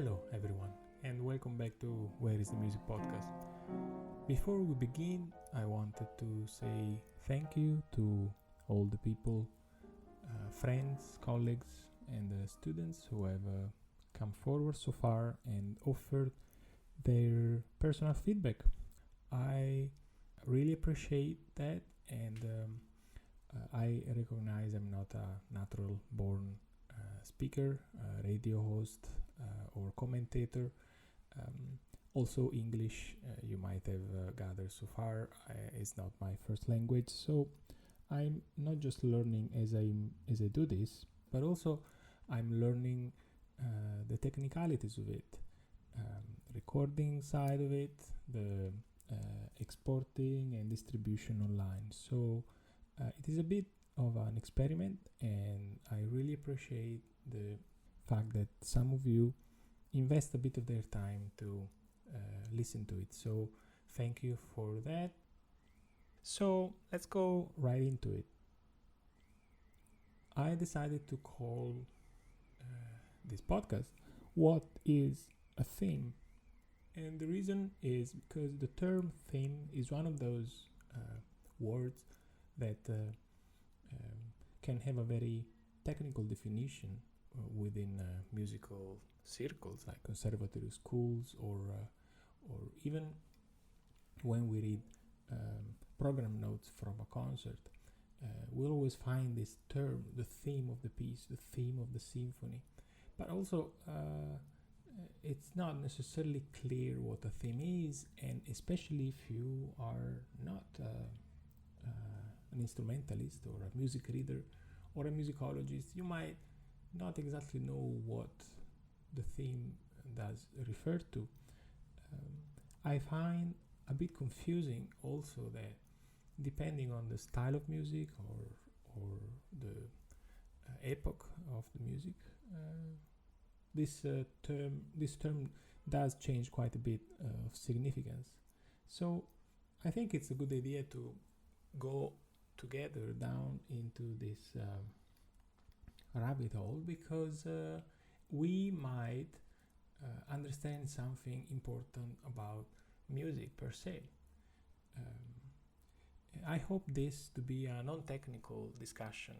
Hello, everyone, and welcome back to Where is the Music podcast. Before we begin, I wanted to say thank you to all the people, friends, colleagues, and students who have come forward so far and offered their personal feedback. I really appreciate that, and I recognize I'm not a natural born speaker, radio host, or commentator. Also, English, you might have gathered so far, is not my first language, so I'm not just learning as I do this, but also I'm learning the technicalities of it, recording side of it, the exporting and distribution online. So it is a bit of an experiment, and I really appreciate the fact that some of you invest a bit of their time to listen to it. So thank you for that. So let's go right into it. I decided to call this podcast "What is a Theme?" And the reason is because the term theme is one of those words that can have a very technical definition within musical circles like conservatory schools, or even when we read program notes from a concert, we'll always find this term, the theme of the piece, the theme of the symphony. But also it's not necessarily clear what a theme is, and especially if you are not an instrumentalist or a music reader or a musicologist, you might not exactly know what the theme does refer to. I find a bit confusing also that depending on the style of music or the epoch of the music, this term does change quite a bit of significance. So I think it's a good idea to go together down into this rabbit hole, because we might understand something important about music per se. I hope this to be a non-technical discussion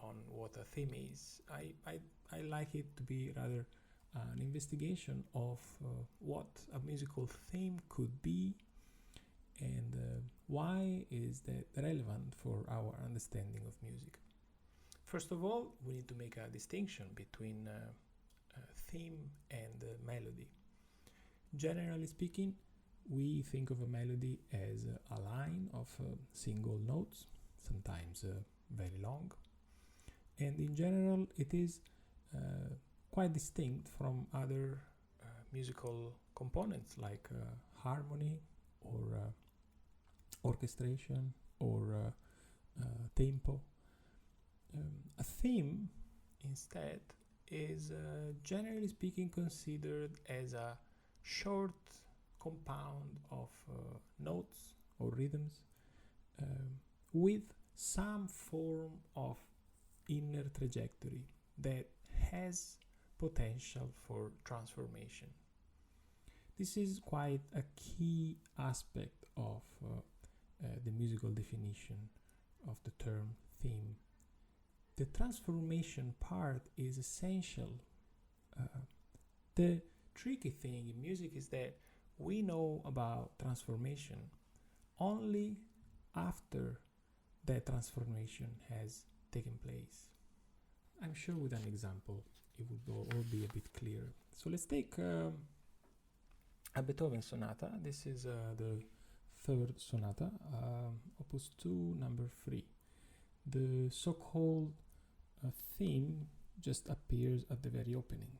on what a theme is. I like it to be rather an investigation of what a musical theme could be, and why is that relevant for our understanding of music. First of all, we need to make a distinction between theme and melody. Generally speaking, we think of a melody as a line of single notes, sometimes very long, and in general it is quite distinct from other musical components like harmony or orchestration or tempo. A theme, instead, is generally speaking considered as a short compound of notes or rhythms with some form of inner trajectory that has potential for transformation. This is quite a key aspect of the musical definition of the term theme. The transformation part is essential. The tricky thing in music is that we know about transformation only after that transformation has taken place. I'm sure with an example it would all be a bit clearer. So let's take a Beethoven sonata. This is the third sonata, opus 2, number 3. The so-called theme just appears at the very opening.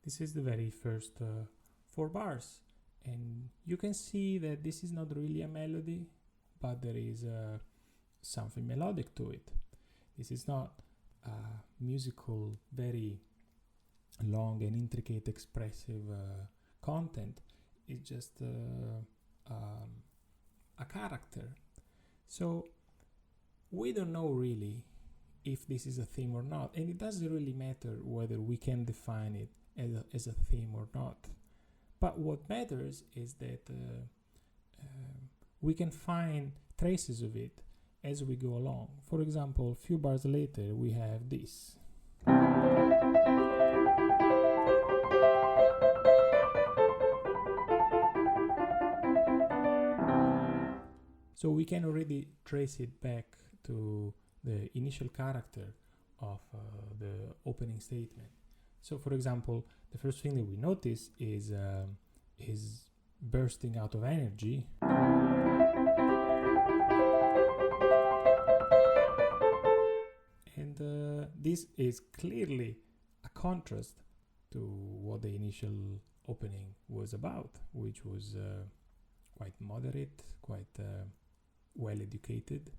This is the very first 4 bars, and you can see that this is not really a melody, but there is something melodic to it. This is not musical, very long and intricate expressive content. It's just a character So we don't know really if this is a theme or not, and it doesn't really matter whether we can define it as a theme or not. But what matters is that we can find traces of it as we go along. For example, a few bars later we have this. So we can already trace it back to the initial character of the opening statement. So for example, the first thing that we notice is bursting out of energy. And this is clearly a contrast to what the initial opening was about, which was quite moderate, quite well educated.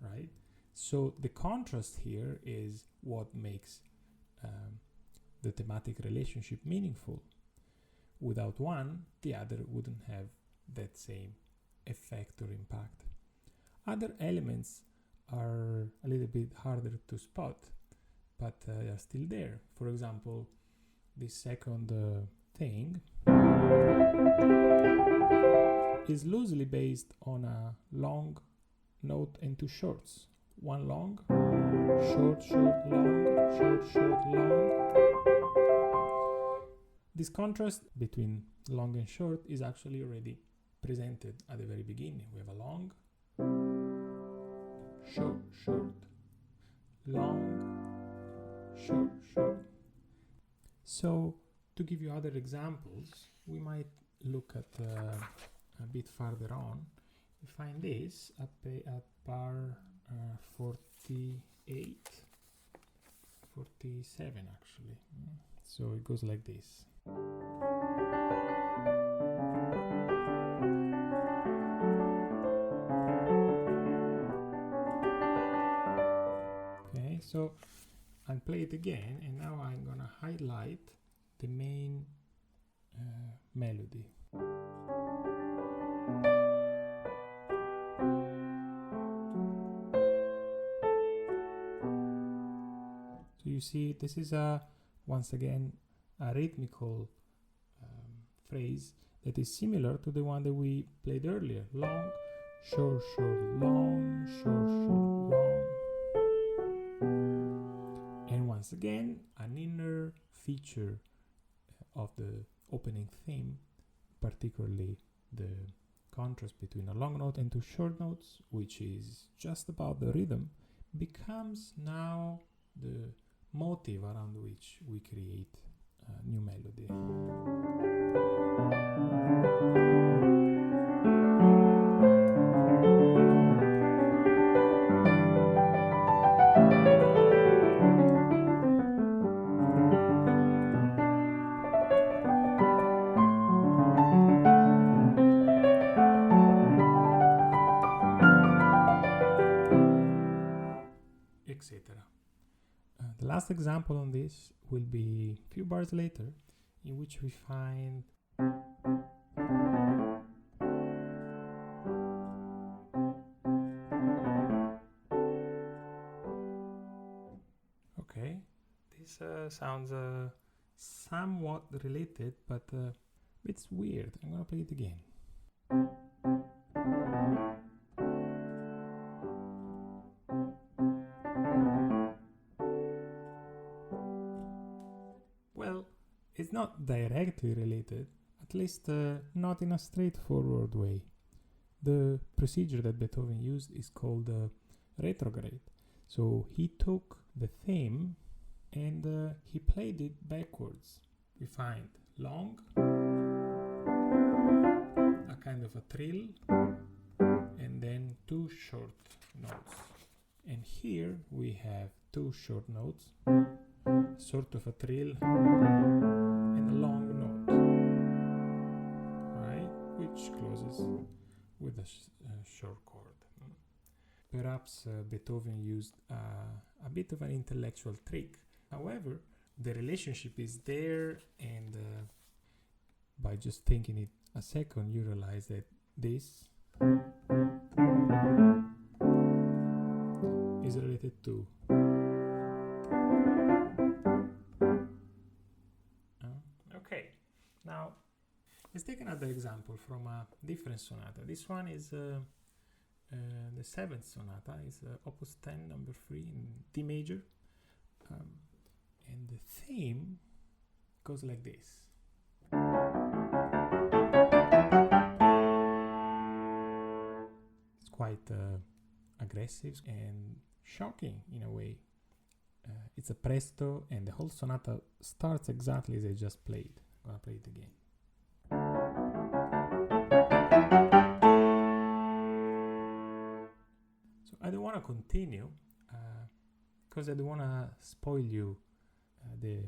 Right? So the contrast here is what makes the thematic relationship meaningful. Without one, the other wouldn't have that same effect or impact. Other elements are a little bit harder to spot, but are still there. For example, this second thing is loosely based on a long note and two shorts. One long, short, short, long, short, short, long. This contrast between long and short is actually already presented at the very beginning. We have a long, short, short, long, short, short. So to give you other examples, we might look at a bit farther on. We find this at bar 47 actually. So it goes like this. Okay, so I'll play it again, and now I'm gonna highlight the main melody. So you see, this is once again a rhythmical phrase that is similar to the one that we played earlier. Long, short, short, long, short, short, long. And once again, an inner feature of the opening theme, particularly the contrast between a long note and two short notes, which is just about the rhythm, becomes now the motive around which we create a new melody. Etc. The last example on this will be a few bars later, in which we find okay, this sounds somewhat related, but it's weird. I'm gonna play it again. Well, it's not directly related, at least not in a straightforward way. The procedure that Beethoven used is called retrograde. So he took the theme and he played it backwards. We find long, a kind of a trill, and then two short notes. And here we have two short notes, sort of a trill and a long note, right? Which closes with a short chord. Perhaps Beethoven used a bit of an intellectual trick. However, the relationship is there, and by just thinking it a second, you realize that this is related to okay. Now let's take another example from a different sonata. This one is the seventh sonata, is opus 10 number 3 in D major, and the theme goes like this. It's quite aggressive and shocking in a way. It's a presto, and the whole sonata starts exactly as I just played. I'm gonna play it again. So I don't want to continue because I don't want to spoil you the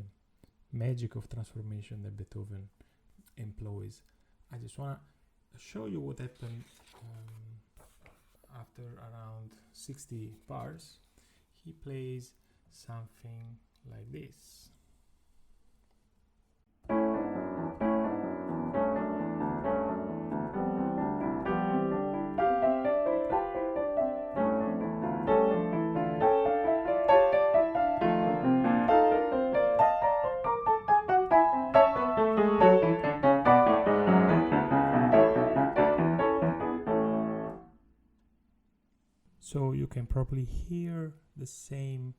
magic of transformation that Beethoven employs. I just want to show you what happened after around 60 bars. He plays something like this. So you can probably hear the same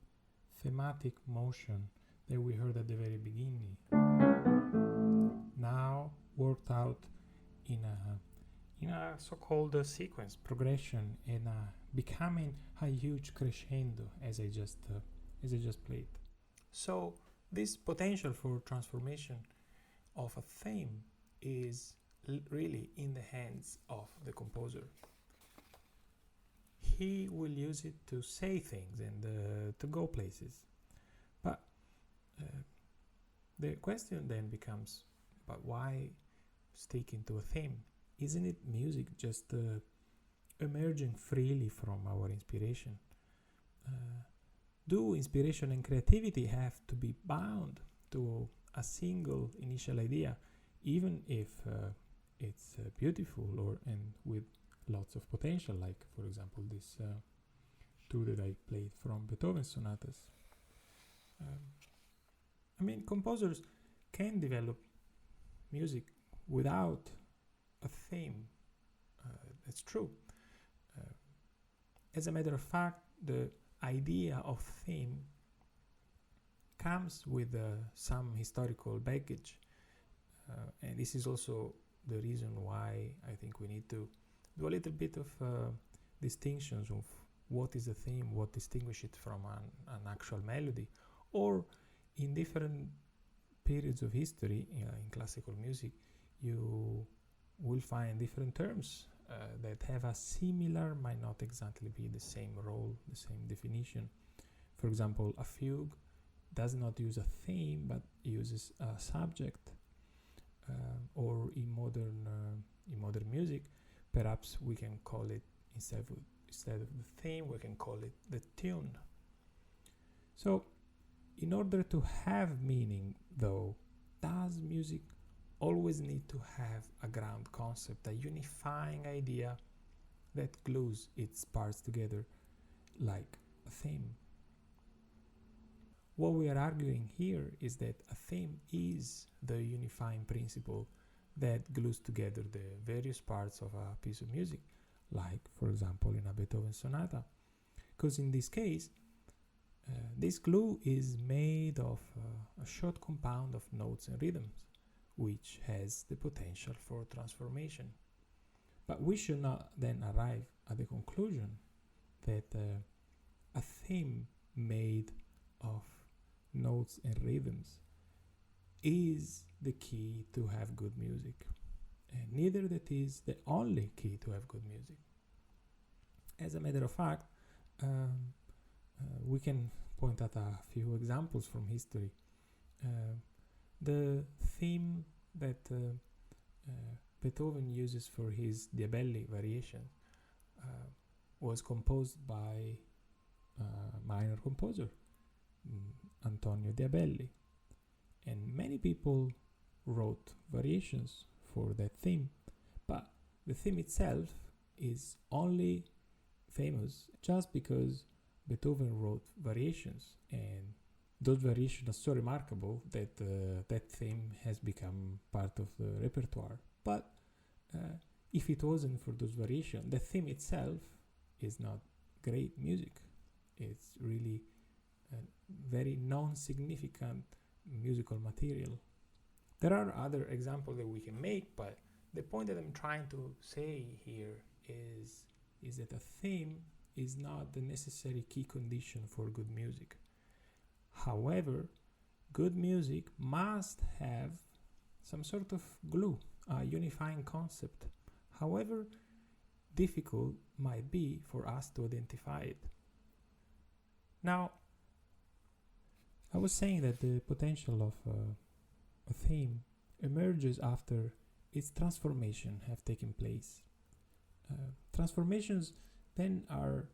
thematic motion that we heard at the very beginning, now worked out in a so-called sequence progression, and becoming a huge crescendo as I just played. So this potential for transformation of a theme is really in the hands of the composer. He will use it to say things and to go places. But the question then becomes, but why sticking to a theme? Isn't it music just emerging freely from our inspiration? Do inspiration and creativity have to be bound to a single initial idea, even if it's beautiful and with lots of potential, like for example this two that I played from Beethoven sonatas? I mean, composers can develop music without a theme. That's true. As a matter of fact, the idea of theme comes with some historical baggage, and this is also the reason why I think we need to do a little bit of distinctions of what is a theme, what distinguishes it from an actual melody, or in different periods of history in classical music, you will find different terms that have a similar, might not exactly be the same role, the same definition. For example, a fugue does not use a theme, but uses a subject, or in modern music, perhaps we can call it, instead of the theme, we can call it the tune. So, in order to have meaning, though, does music always need to have a ground concept, a unifying idea that glues its parts together like a theme? What we are arguing here is that a theme is the unifying principle that glues together the various parts of a piece of music, like, for example, in a Beethoven sonata. Because in this case, this glue is made of a short compound of notes and rhythms, which has the potential for transformation. But we should not then arrive at the conclusion that a theme made of notes and rhythms is the key to have good music, and neither that is the only key to have good music. As a matter of fact, we can point at a few examples from history. The theme that Beethoven uses for his Diabelli variation was composed by a minor composer, Antonio Diabelli, and many people wrote variations for that theme, but the theme itself is only famous just because Beethoven wrote variations, and those variations are so remarkable that that theme has become part of the repertoire. But if it wasn't for those variations, the theme itself is not great music. It's really a very non-significant musical material. There are other examples that we can make, but the point that I'm trying to say here is that a theme is not the necessary key condition for good music. However, good music must have some sort of glue, a unifying concept, however difficult might be for us to identify it. Now, I was saying that the potential of a theme emerges after its transformation have taken place. Transformations then are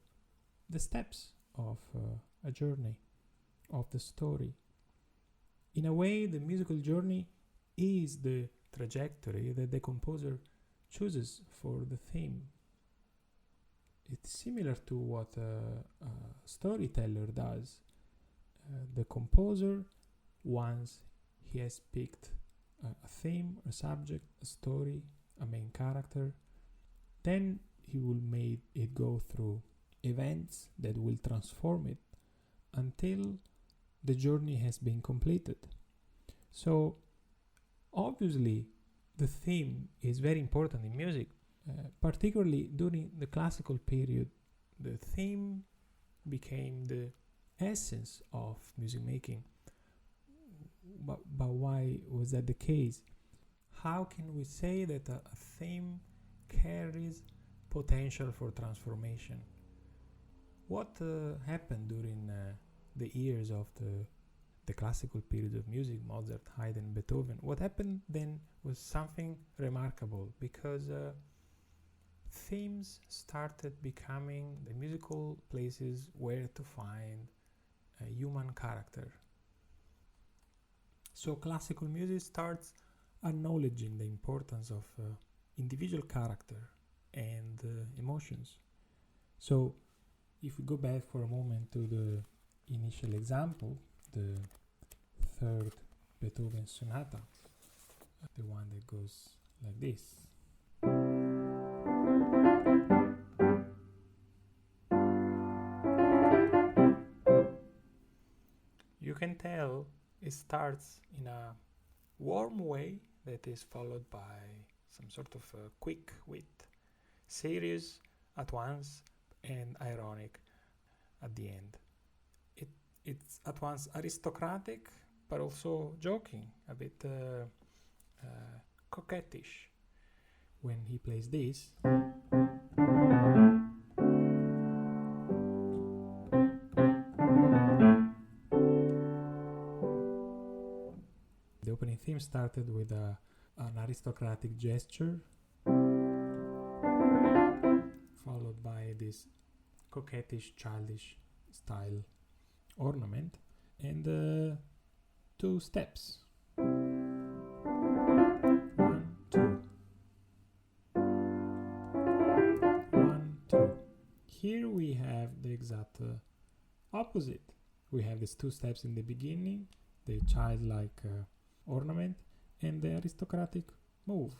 the steps of a journey, of the story. In a way, the musical journey is the trajectory that the composer chooses for the theme. It's similar to what a storyteller does. The composer, once he has picked a theme, a subject, a story, a main character, then he will make it go through events that will transform it until the journey has been completed. So obviously the theme is very important in music, particularly during the classical period. The theme became the essence of music making. But why was that the case? How can we say that a theme carries potential for transformation? What happened during the years of the classical period of music, Mozart, Haydn, Beethoven? What happened then was something remarkable, because themes started becoming the musical places where to find a human character. So classical music starts acknowledging the importance of individual character and emotions. So if we go back for a moment to the initial example, the third Beethoven sonata, the one that goes like this. You can tell it starts in a warm way that is followed by some sort of a quick wit, serious at once and ironic at the end. It's at once aristocratic but also joking, a bit coquettish. When he plays this, the opening theme started with an aristocratic gesture, followed by this coquettish, childish style ornament, and 2 steps. 1, 2. 1, 2. Here we have the exact opposite. We have these 2 steps in the beginning, the childlike ornament, and the aristocratic move.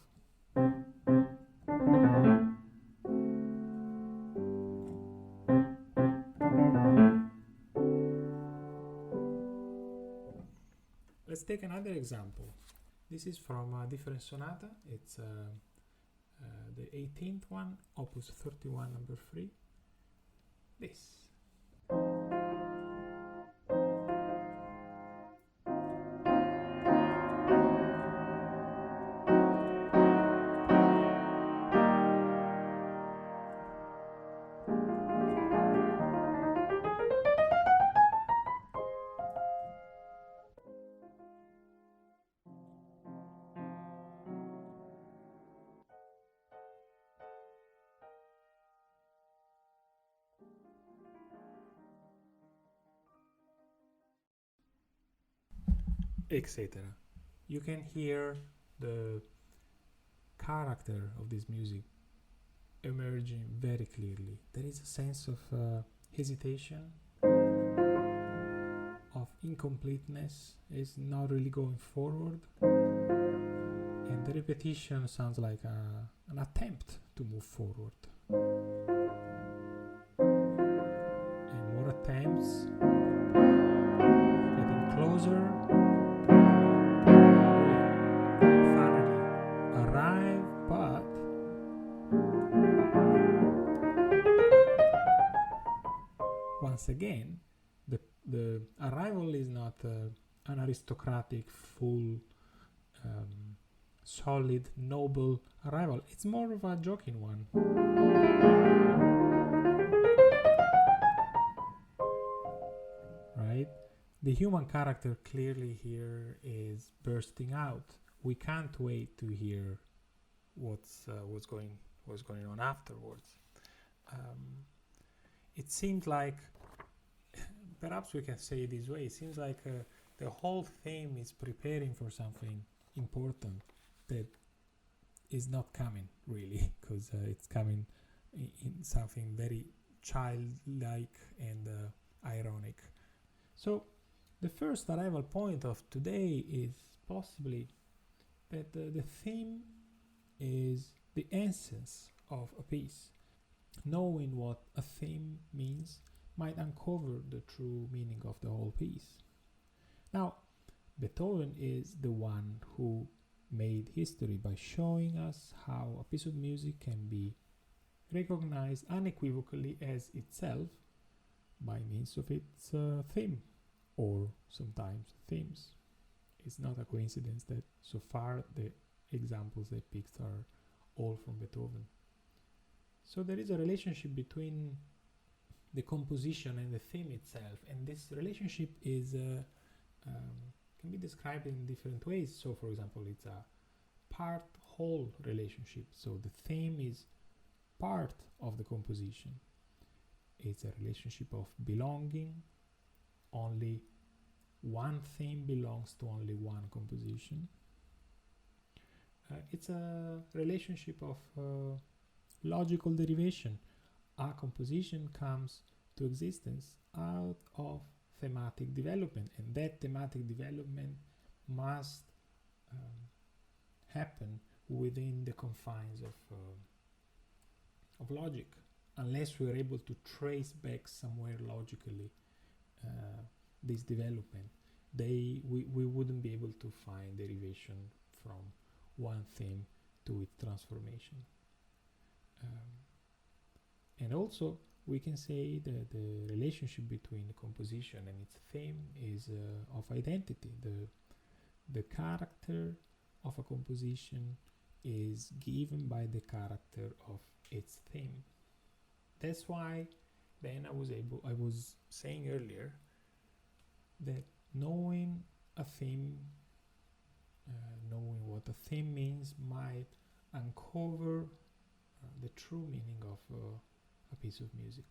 Let's take another example. This is from a different sonata. It's the 18th one, opus 31, number 3. This. Etc. You can hear the character of this music emerging very clearly. There is a sense of hesitation, of incompleteness, is not really going forward, and the repetition sounds like an attempt to move forward. And more attempts, getting closer. We finally arrive, but once again, the arrival is not an aristocratic, full, solid, noble arrival. It's more of a joking one. Right? The human character clearly here is bursting out. We can't wait to hear what's going on afterwards. It seems like, perhaps we can say it this way, it seems like the whole theme is preparing for something important that is not coming really, because it's coming in something very childlike and ironic. So the first arrival point of today is possibly that the theme is the essence of a piece. Knowing what a theme means might uncover the true meaning of the whole piece. Now, Beethoven is the one who made history by showing us how a piece of music can be recognized unequivocally as itself by means of its theme, or sometimes themes. It's not a coincidence that so far the examples I picked are all from Beethoven. So there is a relationship between the composition and the theme itself, and this relationship is can be described in different ways. So for example, it's a part-whole relationship, so the theme is part of the composition. It's a relationship of belonging. Only one theme belongs to only one composition. It's a relationship of logical derivation. A composition comes to existence out of thematic development, and that thematic development must happen within the confines of logic. Unless we are able to trace back somewhere logically this development, we wouldn't be able to find derivation from one theme to its transformation. And also, we can say that the relationship between the composition and its theme is of identity. The character of a composition is given by the character of its theme. That's why then I was saying earlier that knowing a theme, knowing what a theme means, might uncover the true meaning of a piece of music.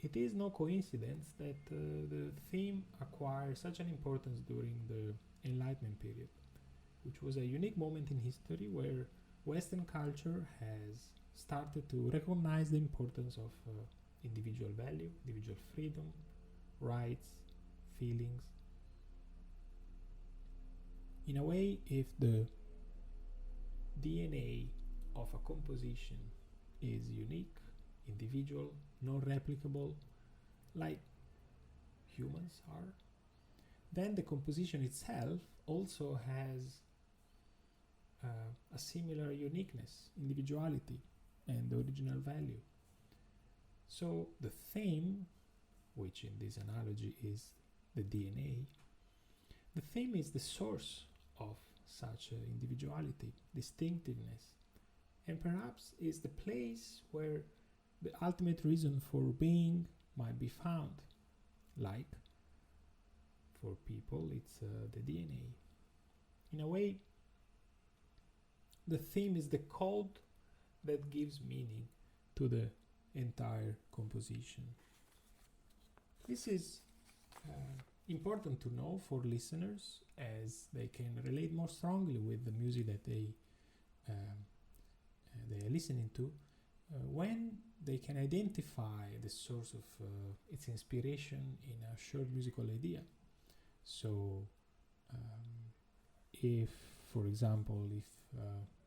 It is no coincidence that the theme acquired such an importance during the Enlightenment period, which was a unique moment in history where Western culture has started to recognize the importance of individual value, individual freedom, rights, feelings. In a way, if the DNA of a composition is unique, individual, non-replicable, like humans are, then the composition itself also has a similar uniqueness, individuality, and original value. So the theme, which in this analogy is the DNA, the theme is the source of such individuality, distinctiveness, and perhaps is the place where the ultimate reason for being might be found. Like, for people, it's the DNA. In a way, the theme is the code that gives meaning to the entire composition. This is important to know for listeners, as they can relate more strongly with the music that they are listening to, when they can identify the source of its inspiration in a shared musical idea. So, if, for example, if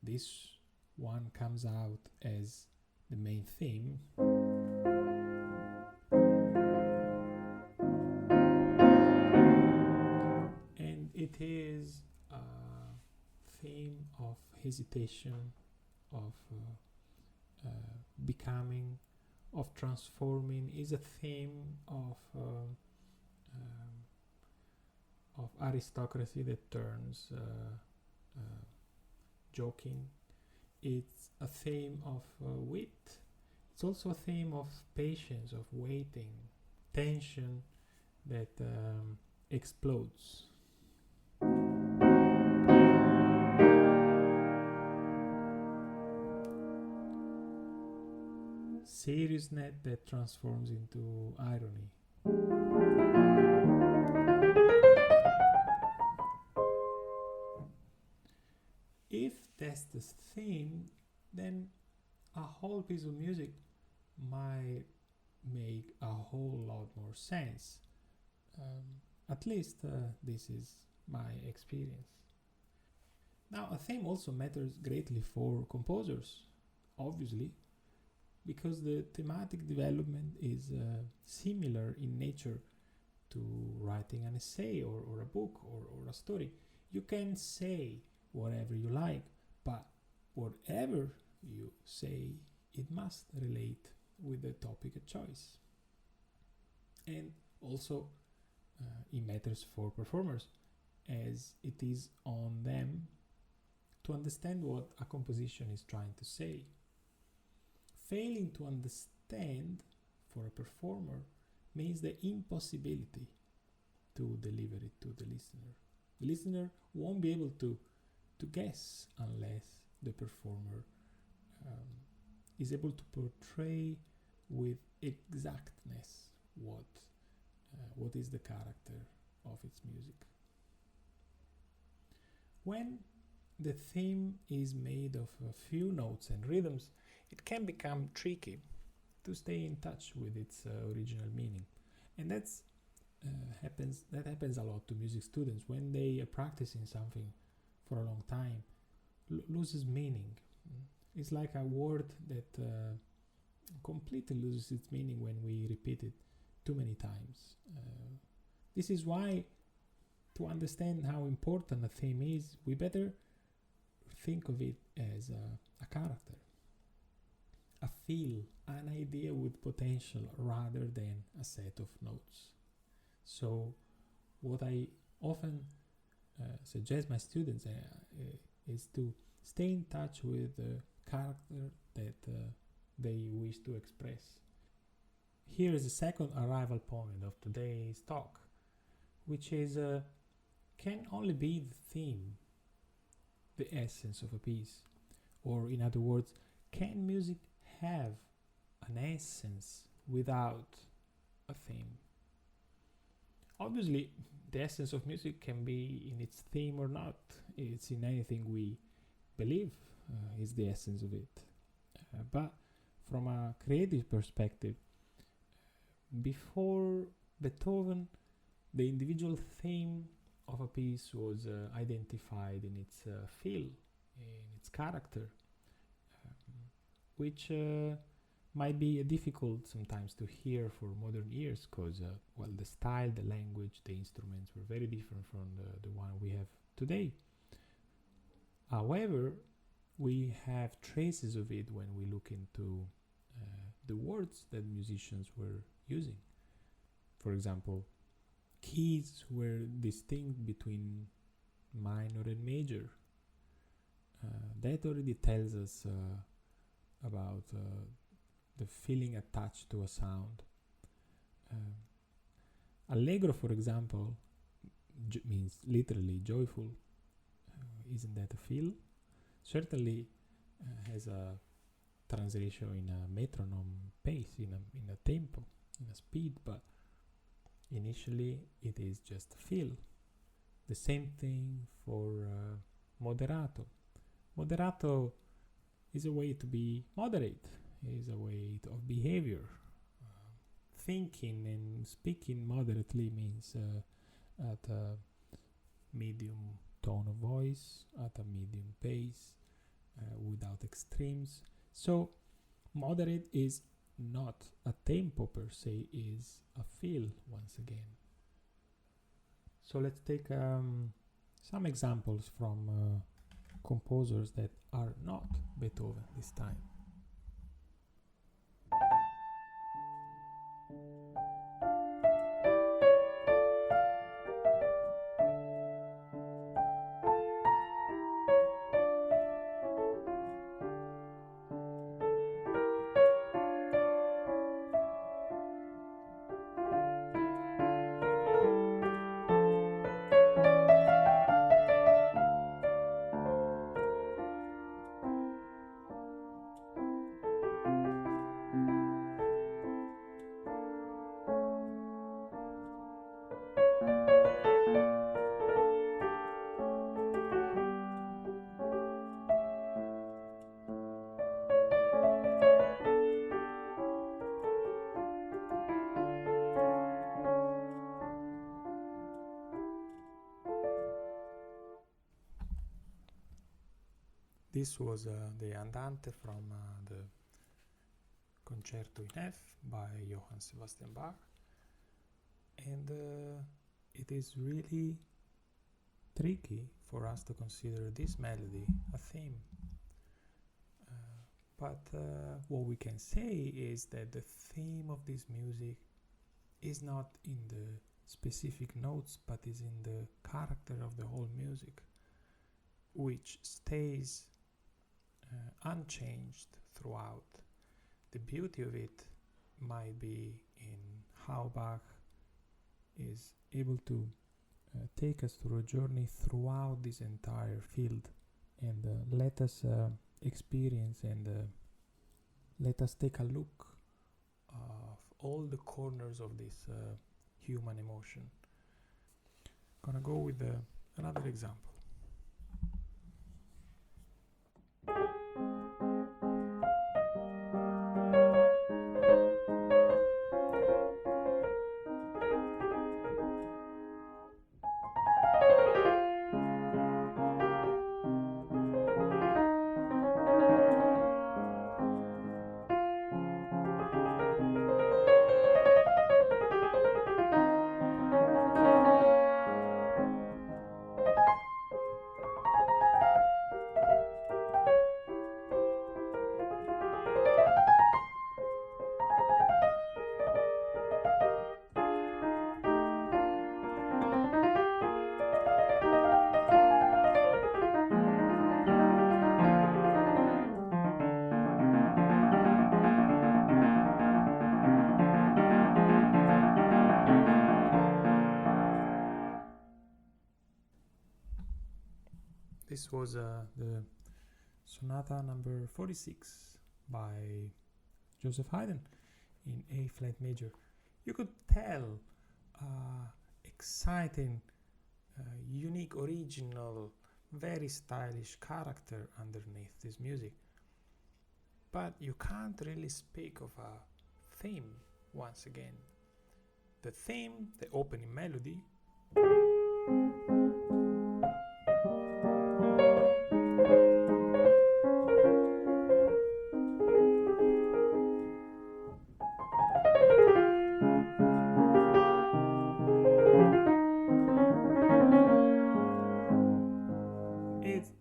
this one comes out as the main theme, and it is a theme of hesitation, of becoming, of transforming, is a theme of aristocracy that turns joking. It's a theme of wit. It's also a theme of patience, of waiting, tension that explodes. Seriousness that transforms into irony. If that's the theme, then a whole piece of music might make a whole lot more sense. At least this is my experience. Now, a theme also matters greatly for composers, obviously, because the thematic development is similar in nature to writing an essay or a book or a story. You can say whatever you like, but whatever you say, it must relate with the topic of choice. And also, it matters for performers, as it is on them to understand what a composition is trying to say. Failing to understand for a performer means the impossibility to deliver it to the listener. The listener won't be able to guess unless the performer is able to portray with exactness what is the character of its music. When the theme is made of a few notes and rhythms, it can become tricky to stay in touch with its original meaning. And that happens a lot to music students when they are practicing something for a long time, loses meaning. It's like a word that completely loses its meaning when we repeat it too many times. This is why, to understand how important a theme is, we better think of it as a character, a feel, an idea with potential rather than a set of notes. So what I often suggest my students is to stay in touch with the character that they wish to express. Here is the second arrival point of today's talk, which is can only be the theme, the essence of a piece. Or in other words, can music have an essence without a theme? Obviously, the essence of music can be in its theme or not. It's in anything we believe is the essence of it. But from a creative perspective, before Beethoven, the individual theme of a piece was identified in its feel, in its character, which might be difficult sometimes to hear for modern ears because, the style, the language, the instruments were very different from the one we have today. However, we have traces of it when we look into the words that musicians were using. For example, keys were distinct between minor and major. That already tells us about the feeling attached to a sound. Allegro, for example, means literally joyful. Isn't that a feel? Certainly has a translation in a metronome pace, in a tempo, in a speed, but initially it is just a feel. The same thing for moderato. Moderato is a way to be moderate. is a way of behavior. Thinking and speaking moderately means at a medium tone of voice, at a medium pace, without extremes. So moderate is not a tempo per se, is a feel once again. So let's take some examples from composers that are not Beethoven this time. This was the Andante from the Concerto in F by Johann Sebastian Bach, and it is really tricky for us to consider this melody a theme. But what we can say is that the theme of this music is not in the specific notes, but is in the character of the whole music, which stays unchanged throughout. The beauty of it might be in how Bach is able to take us through a journey throughout this entire field, and let us experience and let us take a look of all the corners of this human emotion. Gonna go with another example. This was the Sonata number 46 by Joseph Haydn in A flat major. You could tell exciting, unique, original, very stylish character underneath this music. But you can't really speak of a theme once again. The theme, the opening melody,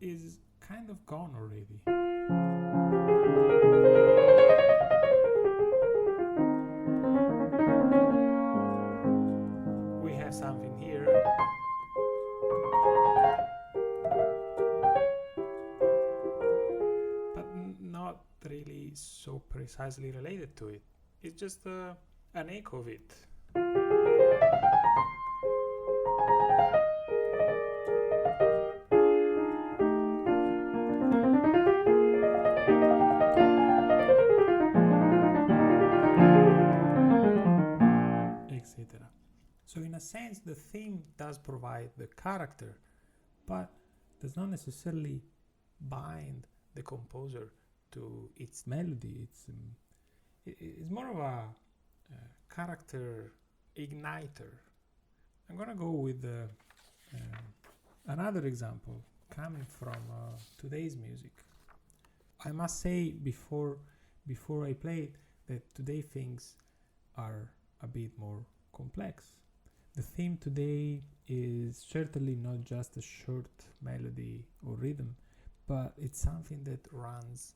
is kind of gone already. We have something here. But not really so precisely related to it. It's just an echo of it. Etc. So in a sense, the theme does provide the character, but does not necessarily bind the composer to its melody. It's more of a character igniter. I'm gonna go with another example coming from today's music. I must say before I play it that today things are a bit more complex. The theme today is certainly not just a short melody or rhythm, but it's something that runs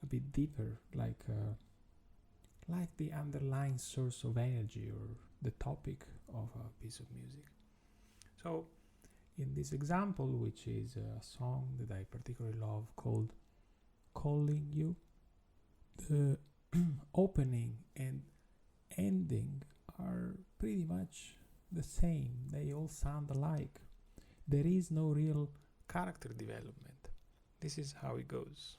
a bit deeper, like the underlying source of energy or the topic of a piece of music. So in this example, which is a song that I particularly love called Calling You, the opening and ending are pretty much the same. They all sound alike. There is no real character development. This is how it goes.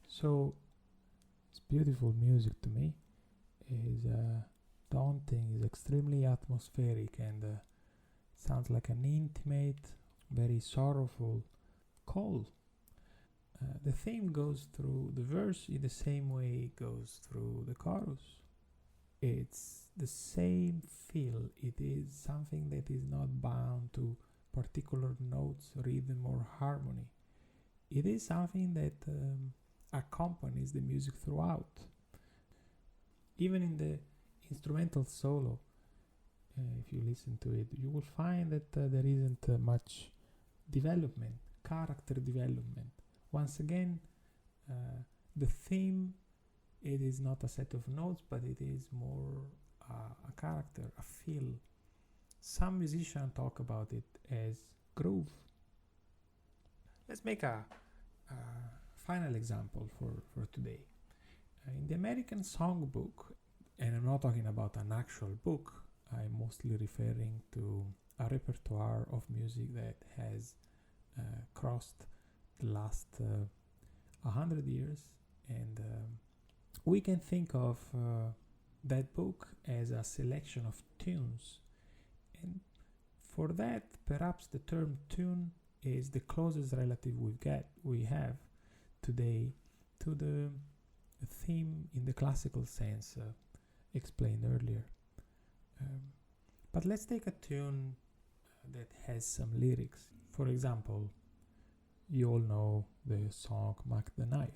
So it's beautiful music to me. Is daunting, is extremely atmospheric, and sounds like an intimate, very sorrowful call. The theme goes through the verse in the same way it goes through the chorus. It's the same feel. It is something that is not bound to particular notes, rhythm, or harmony. It is something that accompanies the music throughout. Even in the instrumental solo, if you listen to it, you will find that there isn't much development, character development. Once again, the theme, it is not a set of notes, but it is more a character, a feel. Some musicians talk about it as groove. Let's make a final example for today. In the American songbook, and I'm not talking about an actual book, I'm mostly referring to a repertoire of music that has crossed the last 100 years, and we can think of that book as a selection of tunes, and for that perhaps the term tune is the closest relative we have today to the theme in the classical sense explained earlier. But let's take a tune that has some lyrics. For example, you all know the song Mac the Knife.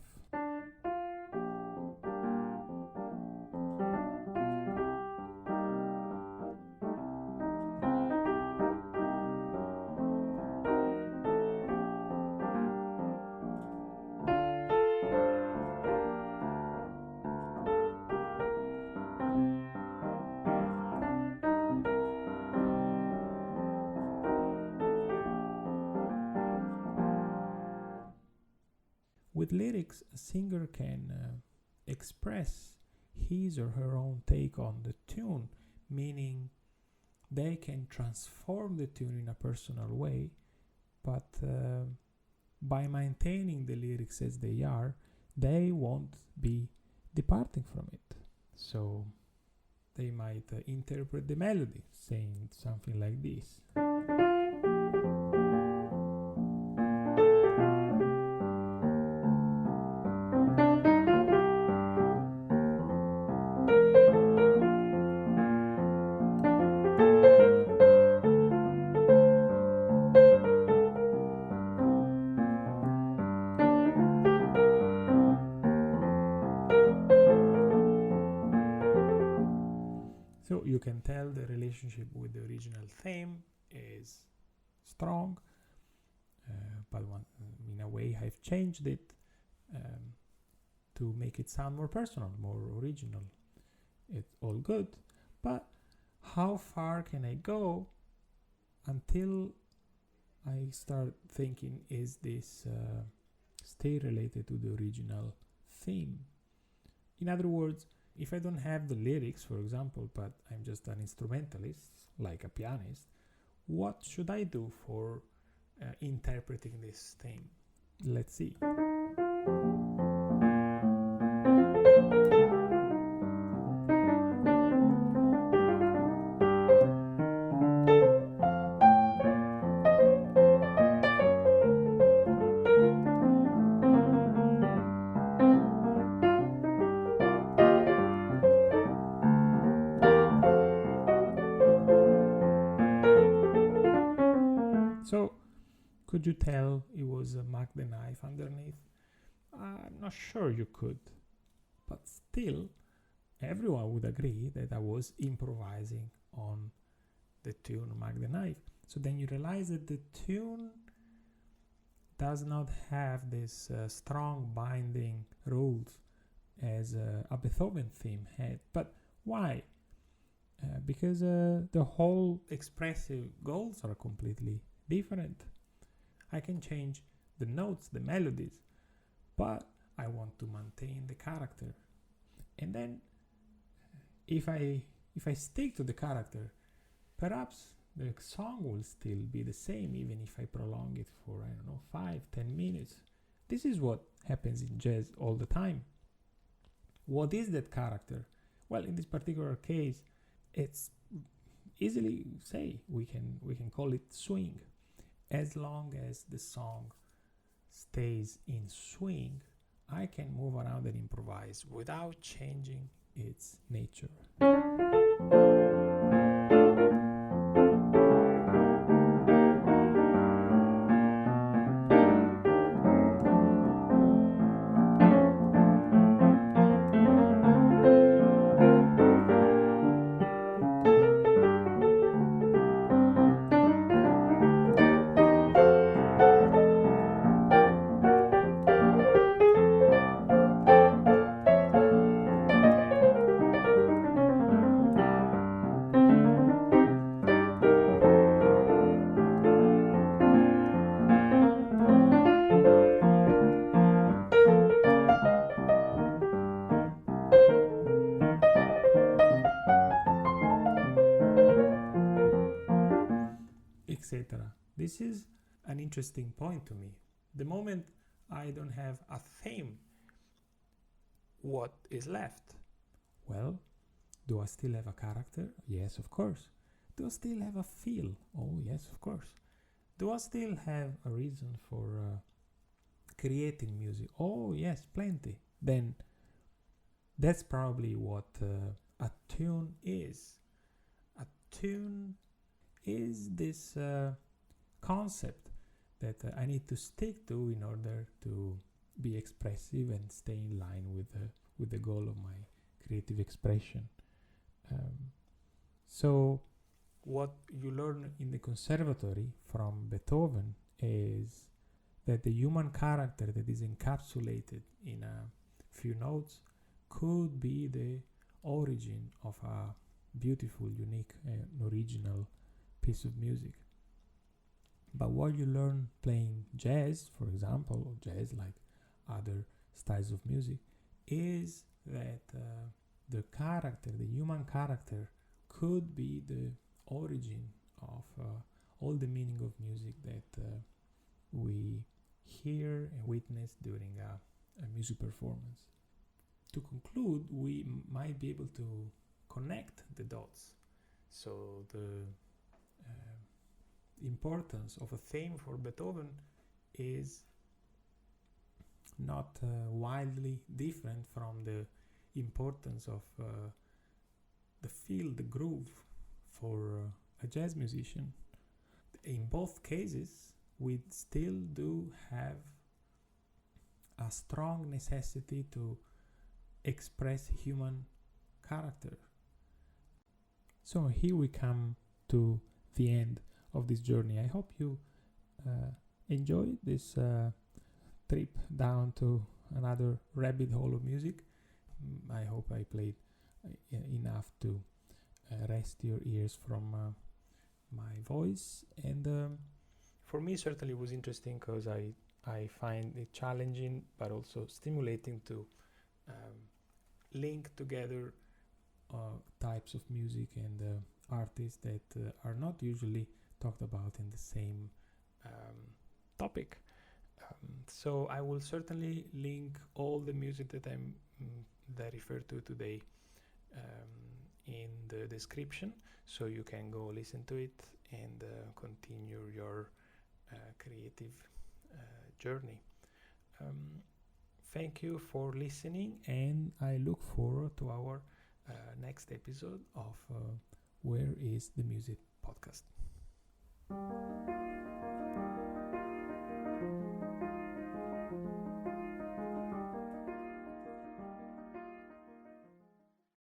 With lyrics, a singer can express his or her own take on the tune, meaning they can transform the tune in a personal way, but by maintaining the lyrics as they are, they won't be departing from it. So they might interpret the melody, saying something like this. So you can tell the relationship with the original theme is strong, but in a way I've changed it to make it sound more personal, more original. It's all good, but how far can I go until I start thinking, is this stay related to the original theme? In other words, if I don't have the lyrics, for example, but I'm just an instrumentalist, like a pianist, what should I do for interpreting this theme? Let's see. So, could you tell it was a Mac the Knife underneath? I'm not sure you could, but still, everyone would agree that I was improvising on the tune Mac the Knife. So then you realize that the tune does not have this strong binding rules as a Beethoven theme had. But why? Because the whole expressive goals are completely different. I can change the notes, the melodies, but I want to maintain the character. And then if I stick to the character, perhaps the song will still be the same, even if I prolong it for, 5-10 minutes. This is what happens in jazz all the time. What is that character? Well, in this particular case, it's easily we can call it swing. As long as the song stays in swing, I can move around and improvise without changing its nature. Etc. This is an interesting point to me. The moment I don't have a theme, what is left? Well, do I still have a character? Yes, of course. Do I still have a feel? Oh, yes, of course. Do I still have a reason for creating music? Oh, yes, plenty. Then that's probably what a tune is. A tune is this concept that I need to stick to in order to be expressive and stay in line with the goal of my creative expression. So what you learn in the conservatory from Beethoven is that the human character that is encapsulated in a few notes could be the origin of a beautiful, unique, and original piece of music. But what you learn playing jazz, for example, or jazz like other styles of music, is that the character, the human character, could be the origin of all the meaning of music that we hear and witness during a music performance. To conclude, we might be able to connect the dots. So the importance of a theme for Beethoven is not wildly different from the importance of the feel, the groove for a jazz musician. In both cases, we still do have a strong necessity to express human character. So here we come to the end of this journey. I hope you enjoyed this trip down to another rabbit hole of music. I hope I played enough to rest your ears from my voice. And for me, certainly was interesting because I find it challenging but also stimulating to link together types of music and artists that are not usually talked about in the same topic. So I will certainly link all the music that that I refer to today in the description, so you can go listen to it and continue your creative journey. Thank you for listening, and I look forward to our next episode of Where is the Music podcast.